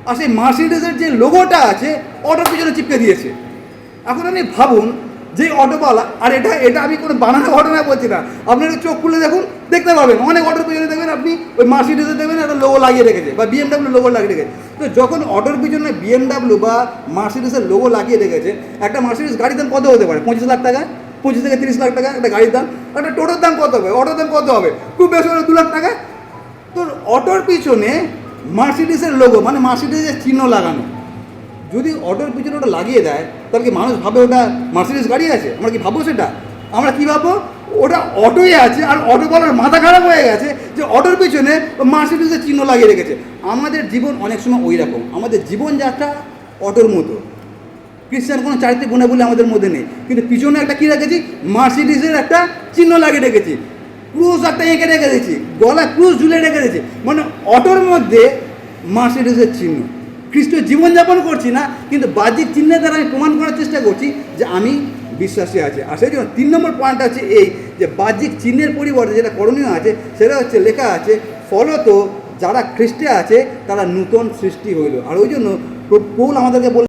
আর সেই মার্সিডিজের যে লোগোটা আছে অটোর পিছনে চিপকে দিয়েছে। এখন আপনি ভাবুন যে অটোওয়ালা, আর এটা আমি কোনো বানানো ঘটনা বলছি না, আপনারা চোখ খুলে দেখুন, দেখতে পাবেন অনেক অটোর পিছনে দেখবেন আপনি ওই মার্সিডিজে দেখবেন একটা লোগো লাগিয়ে রেখেছে, বা বিএমডাব্লিউ লোগো লাগিয়ে রেখেছে। তো যখন অটোর পিছনে বিএমডাব্লিউ বা মার্সিডিজের লোগো লাগিয়ে রেখেছে, একটা মার্সিডিজ গাড়ির দাম কত হতে পারে? 25 লাখ টাকা, 25 থেকে 30 লাখ টাকা একটা গাড়ির দাম। একটা টোটোর দাম কত হবে? অটোর দাম কত হবে? খুব বেশি হলে 2 লাখ টাকা। তো অটোর পিছনে মার্সিডিজের লোগো, মানে মার্সিডিজের চিহ্ন লাগানো, যদি অটোর পিছনে ওটা লাগিয়ে দেয়, তাহলে কি মানুষ ভাবে ওটা মার্সিডিজ গাড়ি আছে? আমরা কি ভাববো সেটা? আমরা কি ভাববো? ওটা অটোই আছে, আর অটোওয়ালার মাথা খারাপ হয়ে গেছে যে অটোর পিছনে মার্সিডিজের চিহ্ন লাগিয়ে রেখেছে। আমাদের জীবন অনেক সময় ওই রকম, আমাদের জীবনযাত্রা অটোর মতো। খ্রিস্টান কোনো চারিত্রিক গুণাবলী আমাদের মধ্যে নেই, কিন্তু পিছনে একটা কী রেখেছি? মার্সিডিজের একটা চিহ্ন লাগিয়ে রেখেছি, ক্রুজ একটা এঁকে রেখে দিয়েছি, গলায় ক্রুজ ঝুলে রেখে দিয়েছি, মানে অটোর মধ্যে মার্সিডিজের চিহ্ন। খ্রিস্ট জীবনযাপন করছি না, কিন্তু বাহ্যিক চিহ্নের দ্বারা আমি প্রমাণ করার চেষ্টা করছি যে আমি বিশ্বাসী আছে। আর সেই জন্য 3 নম্বর পয়েন্ট আছে এই, যে বাহ্যিক চিহ্নের পরিবর্তে যেটা করণীয় আছে সেটা হচ্ছে লেখা আছে, ফলত যারা খ্রিস্টে আছে তারা নূতন সৃষ্টি হইল। আর ওই জন্য পৌল আমাদেরকে বলে